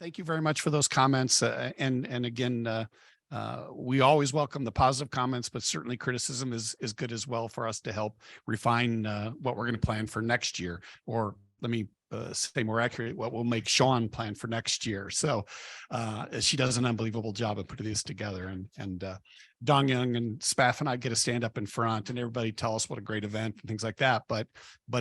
Thank you very much for those comments. And again, we always welcome the positive comments, but certainly criticism is good as well for us to help refine what we're going to plan for next year. Or let me say more accurate, what will make Sean plan for next year. So she does an unbelievable job of putting this together. And Dong Young and Spaff and I get to stand up in front and everybody tell us what a great event and things like that. But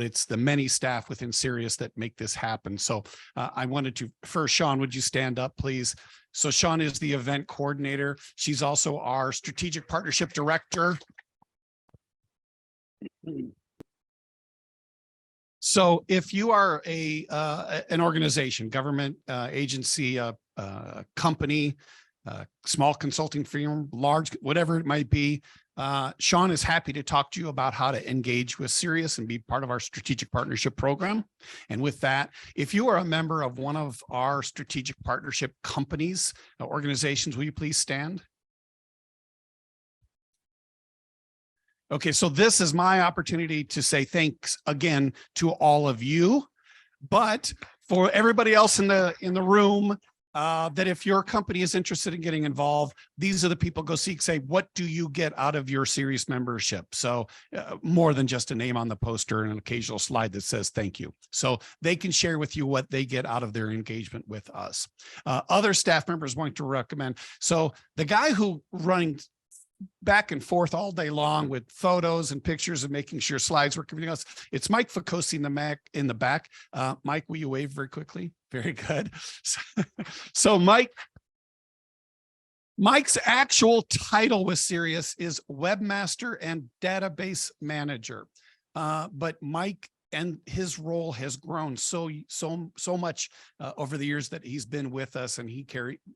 it's the many staff within CERIAS that make this happen. So I wanted to first, Sean, would you stand up, please? So Sean is the event coordinator. She's also our strategic partnership director. So if you are an organization, government agency, company, small consulting firm, large, whatever it might be, Sean is happy to talk to you about how to engage with CERIAS and be part of our strategic partnership program. And with that, if you are a member of one of our strategic partnership companies, organizations, will you please stand? Okay, so this is my opportunity to say thanks again to all of you, but for everybody else in the room, that if your company is interested in getting involved, these are the people go seek, say, what do you get out of your CERIAS membership? So more than just a name on the poster and an occasional slide that says thank you. So they can share with you what they get out of their engagement with us. Other staff members want to recommend. So the guy who running back and forth all day long with photos and pictures and making sure slides work, everything else, it's Mike Ficosi in the back. Mike, will you wave very quickly? Very good. So Mike's actual title with CERIAS is Webmaster and Database Manager. But Mike and his role has grown so much over the years that he's been with us, and he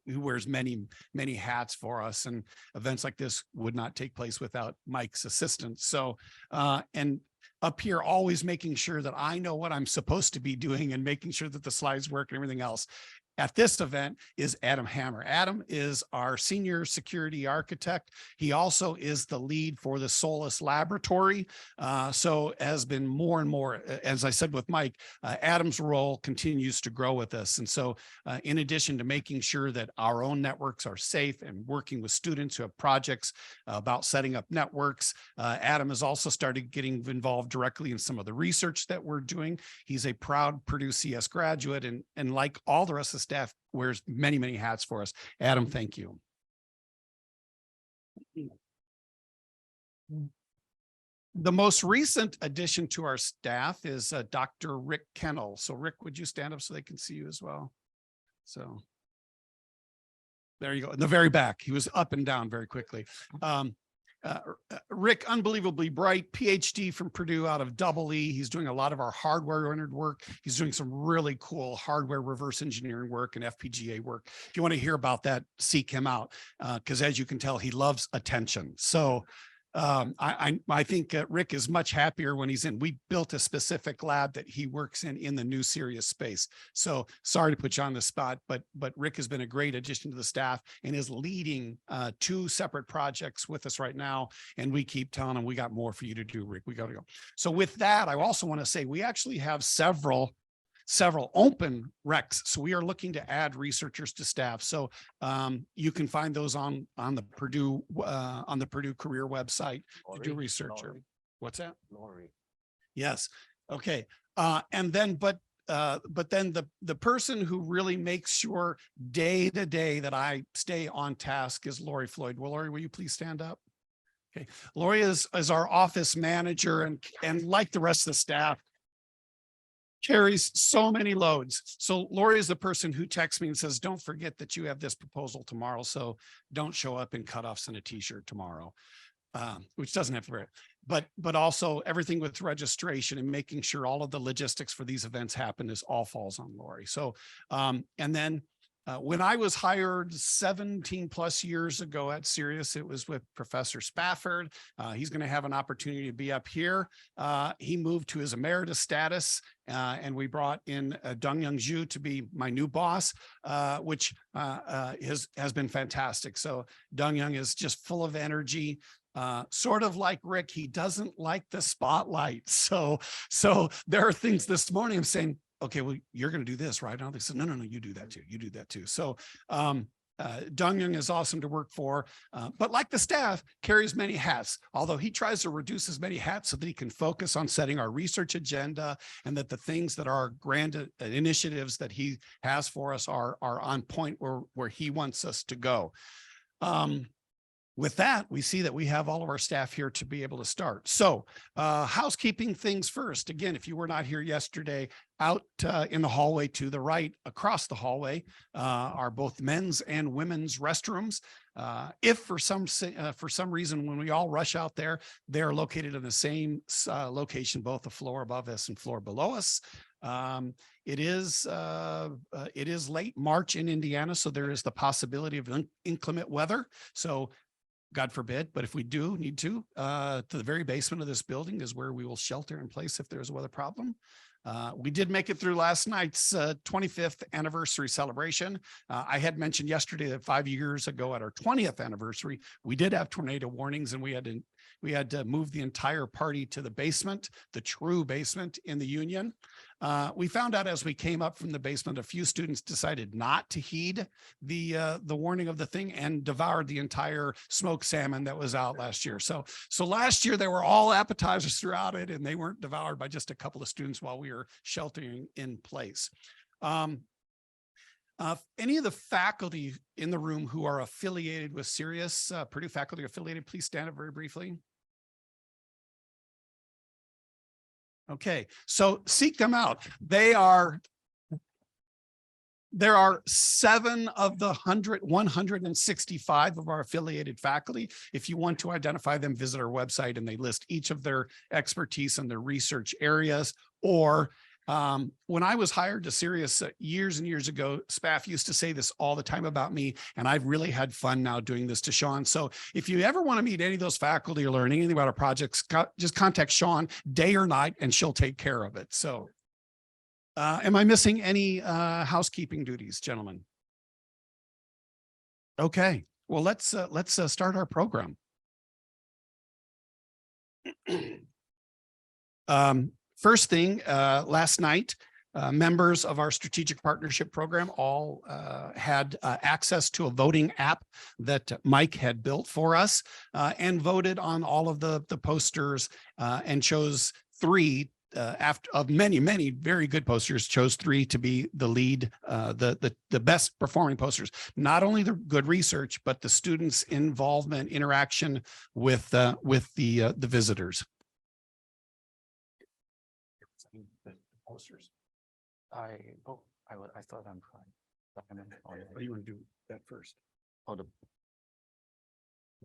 wears many hats for us, and events like this would not take place without Mike's assistance. So and up here, always making sure that I know what I'm supposed to be doing and making sure that the slides work and everything else. At this event is Adam Hammer. Adam is our senior security architect. He also is the lead for the Solus Laboratory. So has been more and more, as I said with Mike, Adam's role continues to grow with us. And so in addition to making sure that our own networks are safe and working with students who have projects about setting up networks, Adam has also started getting involved directly in some of the research that we're doing. He's a proud Purdue CS graduate, and like all the rest of the staff, wears many hats for us. Adam, thank you. The most recent addition to our staff is Dr. Rick Kennel. So Rick, would you stand up so they can see you as well? So there you go, in the very back. He was up and down very quickly. Rick, unbelievably bright, PhD from Purdue out of EE. He's doing a lot of our hardware-oriented work. He's doing some really cool hardware reverse engineering work and FPGA work. If you want to hear about that, seek him out, because as you can tell, he loves attention. So I think Rick is much happier when he's in. We built a specific lab that he works in the new CERIAS space. So sorry to put you on the spot, but Rick has been a great addition to the staff and is leading 2 separate projects with us right now. And we keep telling him we got more for you to do, Rick. We got to go. So with that, I also want to say we actually have several open recs. So we are looking to add researchers to staff. So you can find those on the Purdue career website to do research. What's that? Lori. Yes. Okay. And then, but then the person who really makes sure day to day that I stay on task is Lori Floyd. Well, Lori, will you please stand up? Okay. Lori is our office manager, and like the rest of the staff, carries so many loads. So Lori is the person who texts me and says, don't forget that you have this proposal tomorrow. So don't show up in cutoffs and a t-shirt tomorrow, which doesn't have to wear it. But also everything with registration and making sure all of the logistics for these events happen all falls on Lori. So, and then when I was hired 17 plus years ago at CERIAS, it was with Professor Spafford. He's going to have an opportunity to be up here. He moved to his emeritus status, and we brought in Dong Young Zhu to be my new boss, which has been fantastic. So Dong Young is just full of energy. Sort of like Rick, he doesn't like the spotlight. So there are things this morning I'm saying, okay, well, you're going to do this, right? And they said, no, you do that too. You do that too. So, Dong-Young is awesome to work for, but like the staff, carries many hats, although he tries to reduce as many hats so that he can focus on setting our research agenda and that the things that are grand initiatives that he has for us are on point where he wants us to go. With that, we see that we have all of our staff here to be able to start. So housekeeping things first. Again, if you were not here yesterday, out in the hallway to the right, across the hallway, are both men's and women's restrooms. If for some reason, when we all rush out there, they're located in the same location, both the floor above us and floor below us. It is late March in Indiana, so there is the possibility of inclement weather. So God forbid, but if we do need to the very basement of this building is where we will shelter in place if there's a weather problem. We did make it through last night's 25th anniversary celebration. I had mentioned yesterday that 5 years ago at our 20th anniversary, we did have tornado warnings and we had to move the entire party to the basement, the true basement in the Union. We found out as we came up from the basement, a few students decided not to heed the warning of the thing and devoured the entire smoked salmon that was out last year. So last year they were all appetizers throughout it, and they weren't devoured by just a couple of students while we were sheltering in place. Any of the faculty in the room who are affiliated with CERIAS, Purdue faculty affiliated, please stand up very briefly. Okay, so seek them out. There are 7 of the 165 of our affiliated faculty. If you want to identify them, visit our website and they list each of their expertise and their research areas. Or when I was hired to CERIAS years and years ago, SPAF used to say this all the time about me, and I've really had fun now doing this to Sean. So if you ever want to meet any of those faculty or learn anything about our projects, just contact Sean day or night and she'll take care of it. So am I missing any housekeeping duties, gentlemen? Okay, well, let's start our program. First thing, last night, members of our strategic partnership program all had access to a voting app that Mike had built for us and voted on all of the posters and chose 3 of many very good posters, chose 3 to be the lead, the best performing posters. Not only the good research, but the students' involvement, interaction with the visitors. The posters. I thought I'm fine. What do you want to do that first? Oh, the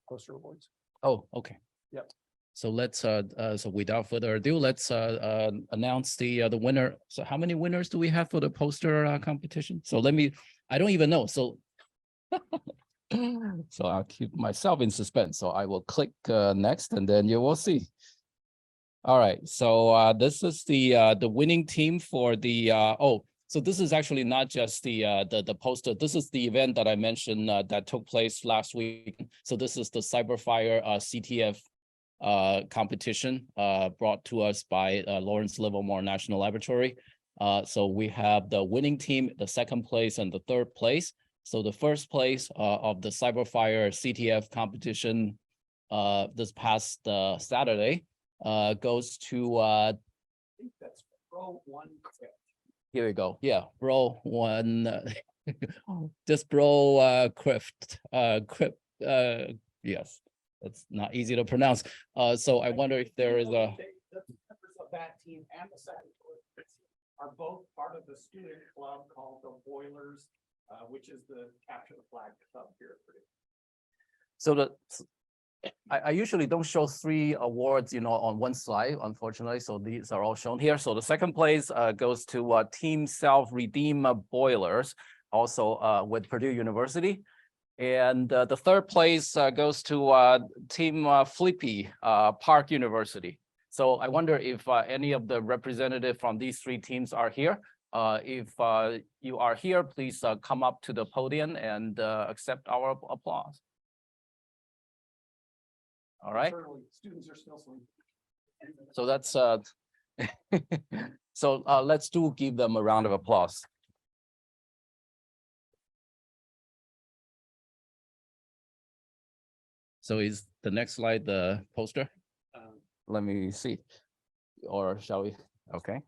poster awards. Oh, okay. Yep. So let's so without further ado, let's announce the winner. So how many winners do we have for the poster competition? So I don't even know. So so I'll keep myself in suspense. So I will click next and then you will see. All right, so this is the winning team for the so this is actually not just the poster. This is the event that I mentioned that took place last week. So this is the CyberFire CTF competition brought to us by Lawrence Livermore National Laboratory. So we have the winning team, the second place and the third place. So the first place of the CyberFire CTF competition this past Saturday goes to I think that's row 1. Here we go. Yeah, row 1. This row Crypt. Yes, it's not easy to pronounce. So I wonder if there is a. The members of that team and the second are both part of the student club called the Boilers, which is the Capture the Flag club here at Purdue. So I usually don't show 3 awards, on one slide, unfortunately. So these are all shown here. So the second place goes to Team Self-Redeem Boilers, also with Purdue University. And the third place goes to Team Flippy Park University. So I wonder if any of the representatives from these 3 teams are here. If you are here, please come up to the podium and accept our applause. All right. Students are still sleeping. So that's So let's give them a round of applause. So is the next slide the poster? Let me see. Or shall we? Okay.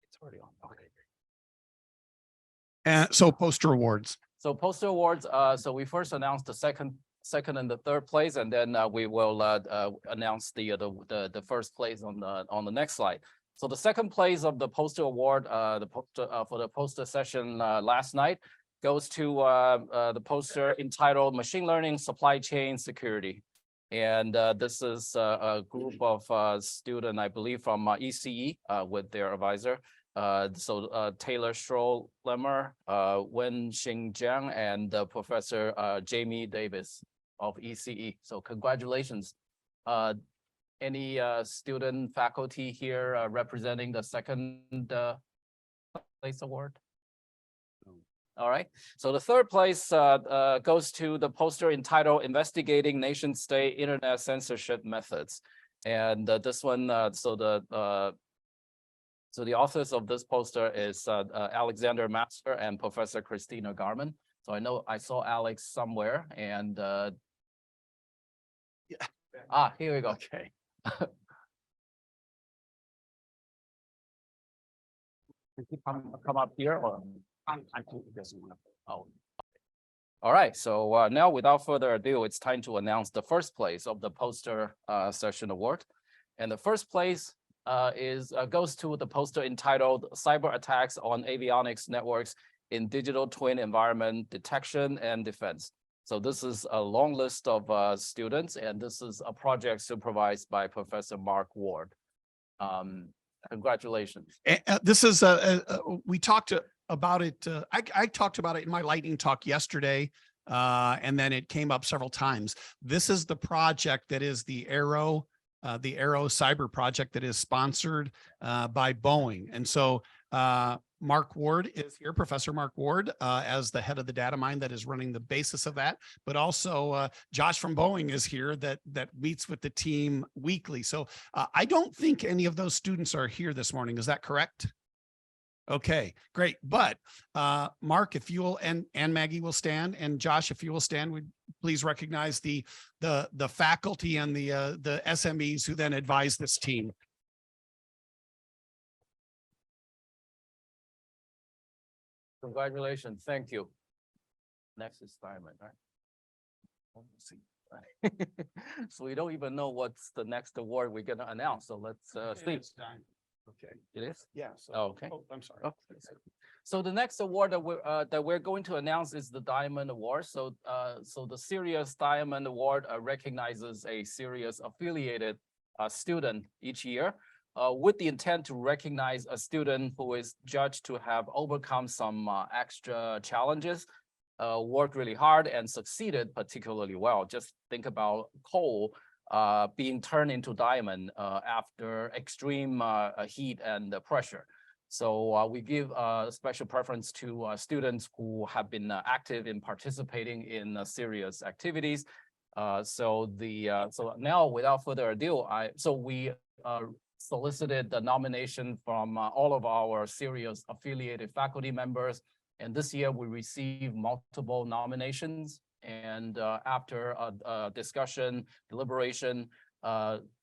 It's already on. Okay. And so poster awards. So poster awards, so we first announced the second and the third place, and then we will announce the first place on the next slide. So the second place of the poster award, the poster for the poster session last night goes to the poster entitled "Machine Learning Supply Chain Security," and this is a group of students, I believe, from ECE with their advisor. Taylor Stroh-Lemmer, Wen Xingjiang, and Professor Jamie Davis of ECE. So congratulations. Any student faculty here representing the second place award? All right. So the third place goes to the poster entitled "Investigating Nation-State Internet Censorship Methods." And this one, so the authors of this poster is Alexander Master and Professor Christina Garman. So I know I saw Alex somewhere, and yeah. Here we go. Okay. Come up here, or I think it doesn't want to. Oh. All right. So now, without further ado, it's time to announce the first place of the poster session award, and the first place goes to the poster entitled "Cyber Attacks on Avionics Networks in Digital Twin Environment Detection and Defense." So this is a long list of students, and this is a project supervised by Professor Mark Ward. Congratulations. This is we talked about it. I talked about it in my lightning talk yesterday, and then it came up several times. This is the project that is the Aero cyber project that is sponsored by Boeing. And so Mark Ward is here, Professor Mark Ward, as the head of the data mine that is running the basis of that. But also Josh from Boeing is here that meets with the team weekly. So I don't think any of those students are here this morning. Is that correct? Okay, great. But Mark, if you will, and Maggie will stand, and Josh, if you will stand, would please recognize the faculty and the SMEs who then advise this team. Congratulations. Thank you. Next is Simon, right? Let's see. So we don't even know what's the next award we're going to announce. So let's see. Okay. It is? Yeah. So, okay. Oh, I'm sorry. Okay. So the next award that we're going to announce is the Diamond Award. So the CERIAS Diamond Award recognizes a CERIAS affiliated student each year with the intent to recognize a student who is judged to have overcome some extra challenges, worked really hard, and succeeded particularly well. Just think about coal being turned into diamond after extreme heat and pressure. So we give special preference to students who have been active in participating in CERIAS activities. So now, without further ado, we solicited the nomination from all of our CERIAS affiliated faculty members, and this year we received multiple nominations. And after a discussion, deliberation,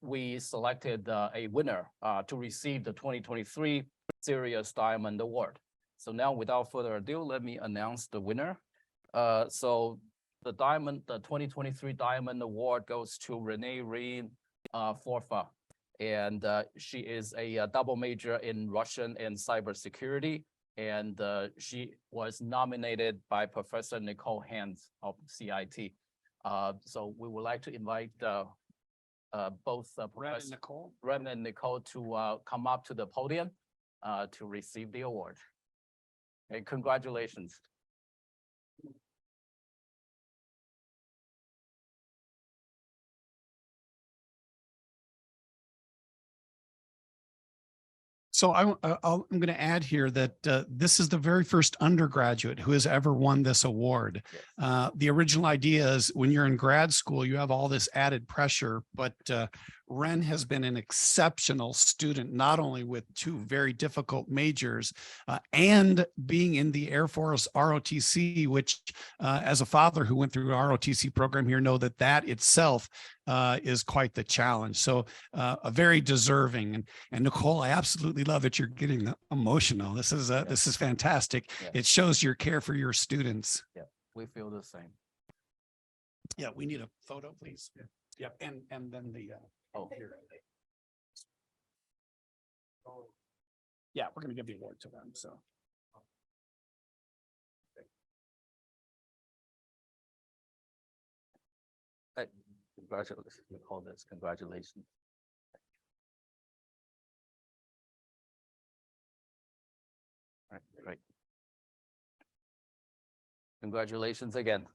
we selected a winner to receive the 2023 CERIAS Diamond Award. So now, without further ado, let me announce the winner. So the 2023 Diamond Award goes to Renee Forfa, and she is a double major in Russian and cybersecurity. And she was nominated by Professor Nicole Hans of CIT. So we would like to invite both Wren and Nicole to come up to the podium to receive the award. And congratulations. So I'm going to add here that this is the very first undergraduate who has ever won this award. The original idea is when you're in grad school, you have all this added pressure, but Wren has been an exceptional student, not only with two very difficult majors and being in the Air Force ROTC, which as a father who went through the ROTC program here, know that that itself is quite the challenge. So a very deserving, and Nicole, I absolutely love that you're getting emotional. This is fantastic. Yeah. It shows your care for your students. Yeah, we feel the same. Yeah, we need a photo, please. Yeah, and then the Oh, here. Yeah, we're going to give the award to them. So. Congratulations. We call this congratulations. All right, great. Congratulations again.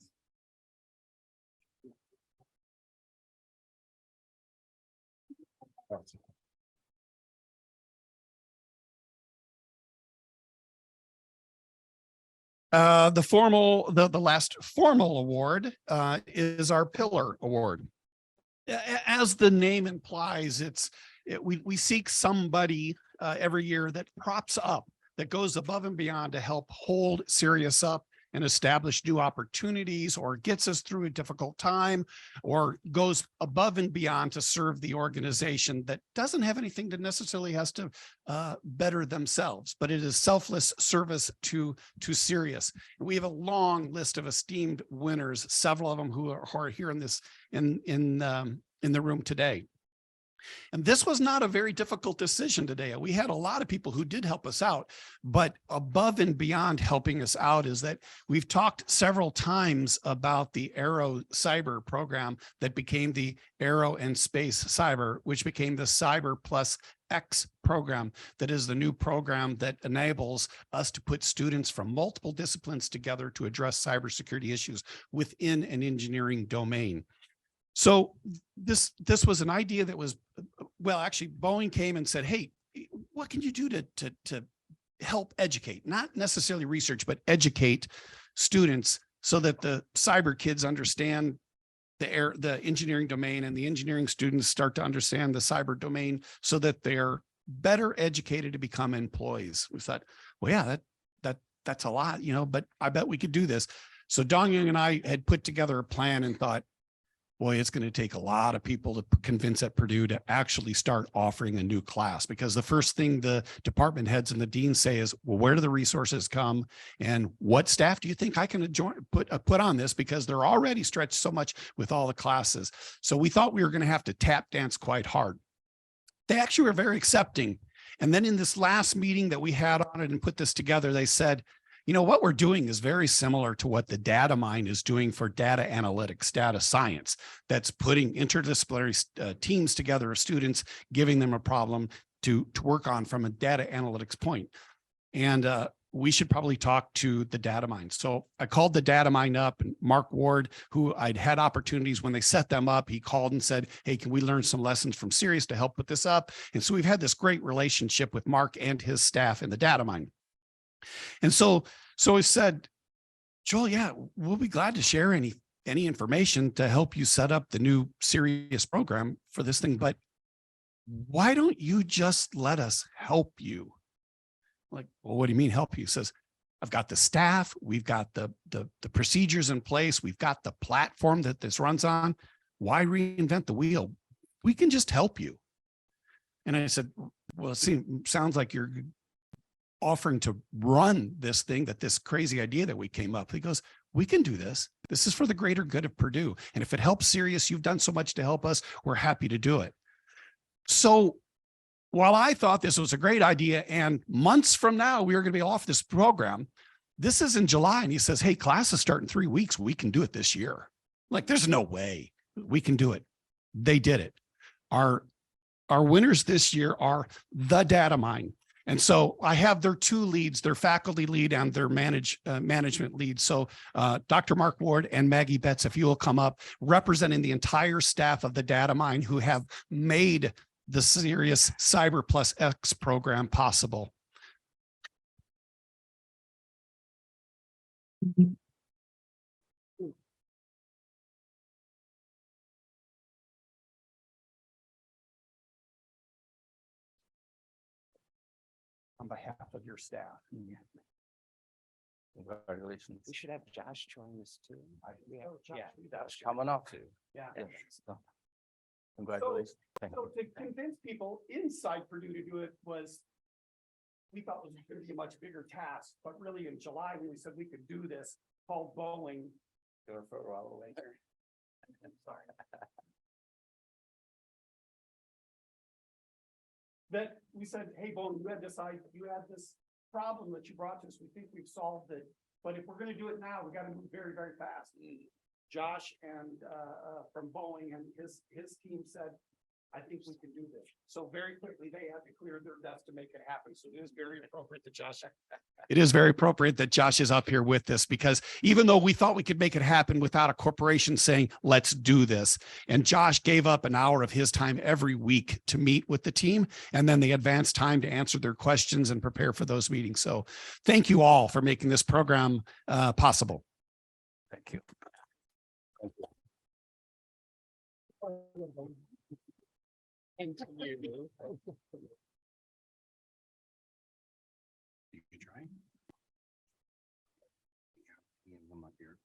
The last formal award is our Pillar Award. As the name implies, we seek somebody every year that props up, that goes above and beyond to help hold CERIAS up and establish new opportunities, or gets us through a difficult time, or goes above and beyond to serve the organization that doesn't have anything that necessarily has to better themselves, but it is selfless service to CERIAS. We have a long list of esteemed winners, several of them who are here in this in the room today. And this was not a very difficult decision today. We had a lot of people who did help us out, but above and beyond helping us out is that we've talked several times about the Aero Cyber program that became the Aero and Space Cyber, which became the Cyber Plus X program. That is the new program that enables us to put students from multiple disciplines together to address cybersecurity issues within an engineering domain. So this was an idea that was, well, actually Boeing came and said, hey, what can you do to help educate, not necessarily research, but educate students so that the cyber kids understand the engineering domain, and the engineering students start to understand the cyber domain so that they're better educated to become employees. We thought, well, yeah, that's a lot, but I bet we could do this. So Dong-Yung and I had put together a plan and thought, boy, it's going to take a lot of people to convince at Purdue to actually start offering a new class, because the first thing the department heads and the deans say is, well, where do the resources come, and what staff do you think I can put on this, because they're already stretched so much with all the classes. So we thought we were going to have to tap dance quite hard. They actually were very accepting. And then in this last meeting that we had on it and put this together, they said, what we're doing is very similar to what the data mine is doing for data analytics, data science, that's putting interdisciplinary teams together of students, giving them a problem to work on from a data analytics point. And we should probably talk to the data mine. So I called the data mine up, and Mark Ward, who I'd had opportunities when they set them up, he called and said, hey, can we learn some lessons from CERIAS to help put this up? And so we've had this great relationship with Mark and his staff in the data mine. And so he said, Joel, yeah, we'll be glad to share any information to help you set up the new CERIAS program for this thing, but why don't you just let us help you? Like, well, what do you mean help you? He says, I've got the staff, we've got the procedures in place, we've got the platform that this runs on. Why reinvent the wheel? We can just help you. And I said, well, it sounds like you're offering to run this thing, this crazy idea that we came up. He goes, we can do this. This is for the greater good of Purdue. And if it helps CERIAS, you've done so much to help us, we're happy to do it. So while I thought this was a great idea, and months from now, we were going to be off this program, this is in July. And he says, hey, classes start in 3 weeks. We can do it this year. Like, there's no way we can do it. They did it. Our winners this year are the data mine. And so I have their two leads, their faculty lead and their management lead. So Dr. Mark Ward and Maggie Betts, if you will come up, representing the entire staff of the data mine, who have made the CERIAS Cyber Plus X program possible. On behalf of your staff. Congratulations. We should have Josh join us too. That's coming up too. Yeah. So, congratulations. Thank So you. to convince people inside Purdue to do it was, we thought was going to be a much bigger task, but really in July, when we said we could do this, called Boeing. Go for a while away. I'm sorry. That we said, hey, Boeing, you had this problem that you brought to us. We think we've solved it. But if we're going to do it now, we got to move very, very fast. Josh and from Boeing and his team said, I think we can do this. So very quickly, they had to clear their desk to make it happen. So it is very appropriate that Josh. It is very appropriate that Josh is up here with this, because even though we thought we could make it happen without a corporation saying, let's do this. And Josh gave up an hour of his time every week to meet with the team, and then the advanced time to answer their questions and prepare for those meetings. So thank you all for making this program possible. Thank you. And you. You can try. Them up here.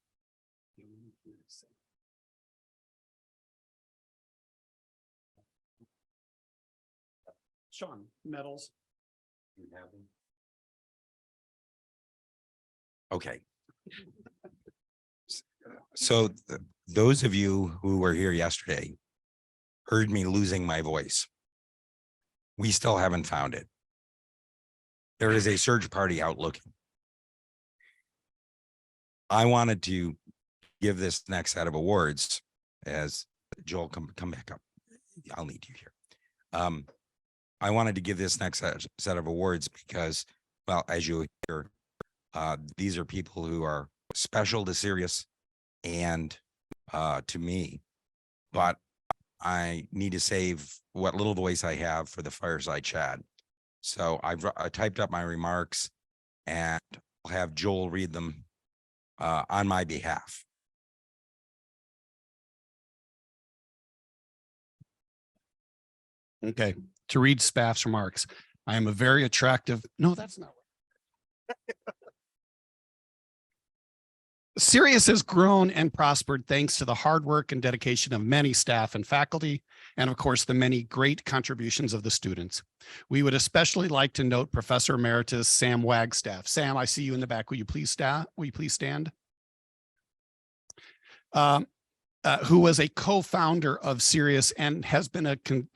Sean, medals. Okay. So those of you who were here yesterday heard me losing my voice. We still haven't found it. There is a surge party out looking. I wanted to give this next set of awards as Joel, come back up. I'll need you here. I wanted to give this next set of awards because, well, as you hear, these are people who are special to CERIAS and to me, but I need to save what little voice I have for the fireside chat. So I typed up my remarks and I'll have Joel read them on my behalf. Okay, to read staff's remarks. I am a very attractive, no, that's not right. CERIAS has grown and prospered thanks to the hard work and dedication of many staff and faculty, and of course, the many great contributions of the students. We would especially like to note Professor Emeritus Sam Wagstaff. Sam, I see you in the back. Will you please stand? Who was a co-founder of CERIAS and has been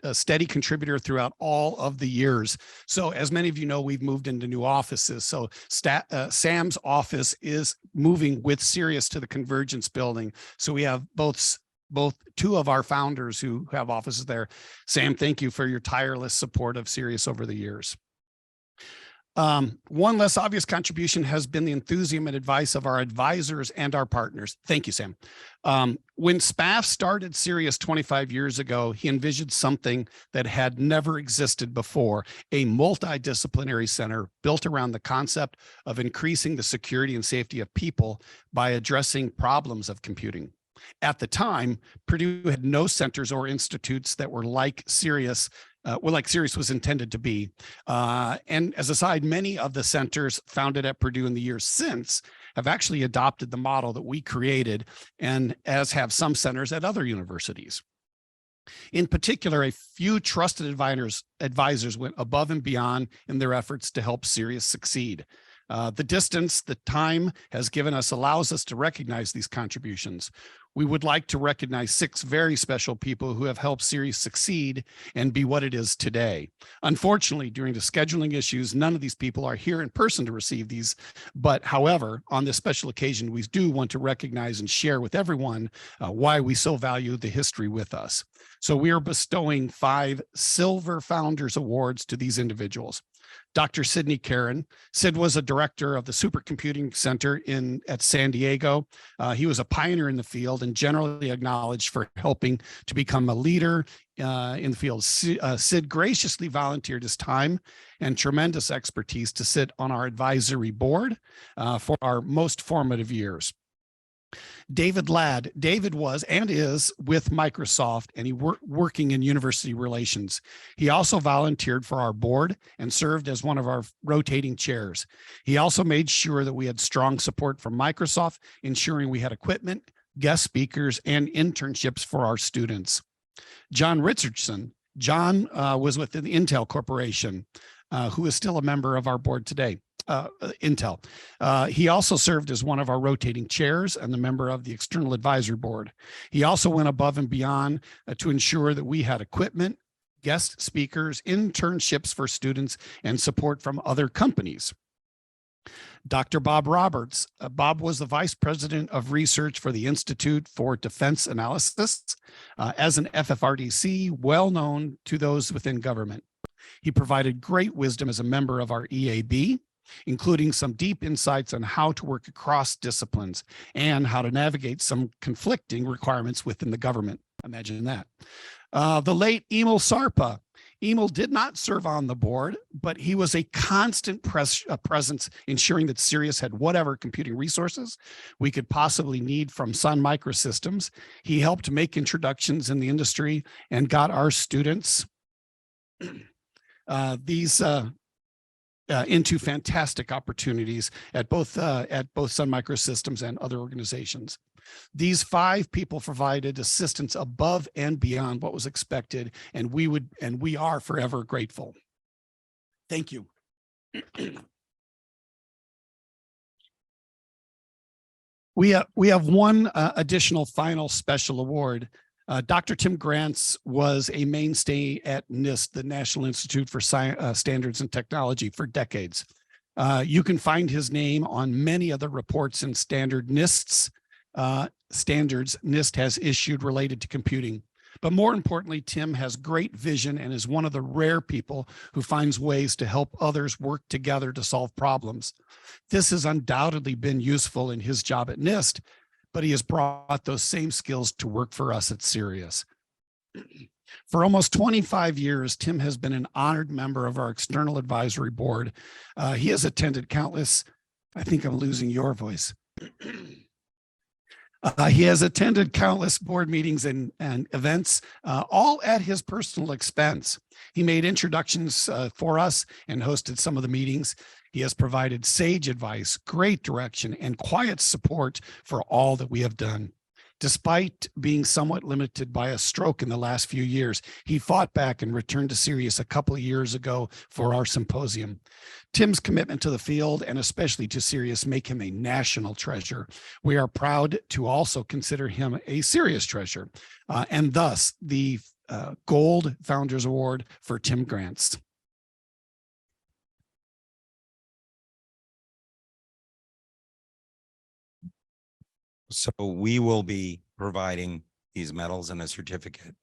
a steady contributor throughout all of the years. So as many of you know, we've moved into new offices. So Sam's office is moving with CERIAS to the Convergence building. So we have both two of our founders who have offices there. Sam, thank you for your tireless support of CERIAS over the years. One less obvious contribution has been the enthusiasm and advice of our advisors and our partners. Thank you, Sam. When Spaff started CERIAS 25 years ago, he envisioned something that had never existed before, a multidisciplinary center built around the concept of increasing the security and safety of people by addressing problems of computing. At the time, Purdue had no centers or institutes that were like CERIAS was intended to be. And as a side, many of the centers founded at Purdue in the years since have actually adopted the model that we created, and as have some centers at other universities. In particular, a few trusted advisors went above and beyond in their efforts to help CERIAS succeed. The distance, the time has given us allows us to recognize these contributions. We would like to recognize 6 very special people who have helped CERIAS succeed and be what it is today. Unfortunately, during the scheduling issues, none of these people are here in person to receive these. But however, on this special occasion, we do want to recognize and share with everyone why we so value the history with us. So we are bestowing 5 Silver Founders Awards to these individuals. Dr. Sidney Karen. Sid was a director of the Supercomputing Center at San Diego. He was a pioneer in the field and generally acknowledged for helping to become a leader in the field. Sid graciously volunteered his time and tremendous expertise to sit on our advisory board for our most formative years. David Ladd. David was and is with Microsoft, and he working in university relations. He also volunteered for our board and served as one of our rotating chairs. He also made sure that we had strong support from Microsoft, ensuring we had equipment, guest speakers, and internships for our students. John Richardson. John was with the Intel Corporation, who is still a member of our board today. Intel. He also served as one of our rotating chairs and the member of the external advisory board. He also went above and beyond to ensure that we had equipment, guest speakers, internships for students, and support from other companies. Dr. Bob Roberts. Bob was the Vice President of Research for the Institute for Defense Analysis. As an FFRDC, well known to those within government. He provided great wisdom as a member of our EAB, including some deep insights on how to work across disciplines and how to navigate some conflicting requirements within the government. Imagine that. The late Emil Sarpa. Emil did not serve on the board, but he was a constant presence, ensuring that CERIAS had whatever computing resources we could possibly need from Sun Microsystems. He helped make introductions in the industry and got our students into fantastic opportunities at both Sun Microsystems and other organizations. These 5 people provided assistance above and beyond what was expected, and we are forever grateful. Thank you. We have one additional final special award. Dr. Tim Grants was a mainstay at NIST, the National Institute for Standards and Technology, for decades. You can find his name on many other reports and standards NIST has issued related to computing. But more importantly, Tim has great vision and is one of the rare people who finds ways to help others work together to solve problems. This has undoubtedly been useful in his job at NIST, but he has brought those same skills to work for us at CERIAS. For almost 25 years, Tim has been an honored member of our external advisory board. He has attended countless, I think I'm losing your voice. He has attended countless board meetings and events, all at his personal expense. He made introductions for us and hosted some of the meetings. He has provided sage advice, great direction, and quiet support for all that we have done. Despite being somewhat limited by a stroke in the last few years, he fought back and returned to CERIAS a couple of years ago for our symposium. Tim's commitment to the field and especially to CERIAS make him a national treasure. We are proud to also consider him a CERIAS treasure, and thus the Gold Founders Award for Tim Grants. So we will be providing these medals and a certificate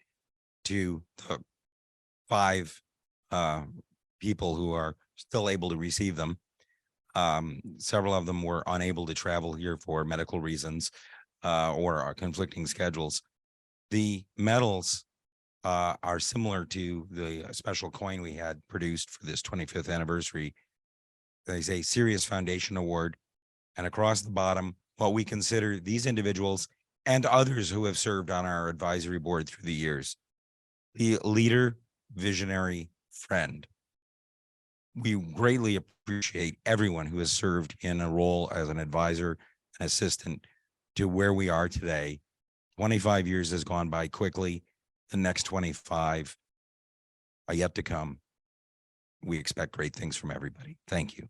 to the 5 people who are still able to receive them. Several of them were unable to travel here for medical reasons or conflicting schedules. The medals are similar to the special coin we had produced for this 25th anniversary. They say CERIAS Foundation Award, and across the bottom, what we consider these individuals and others who have served on our advisory board through the years: the leader, visionary, friend. We greatly appreciate everyone who has served in a role as an advisor and assistant to where we are today. 25 years has gone by quickly. The next 25 are yet to come. We expect great things from everybody. Thank you.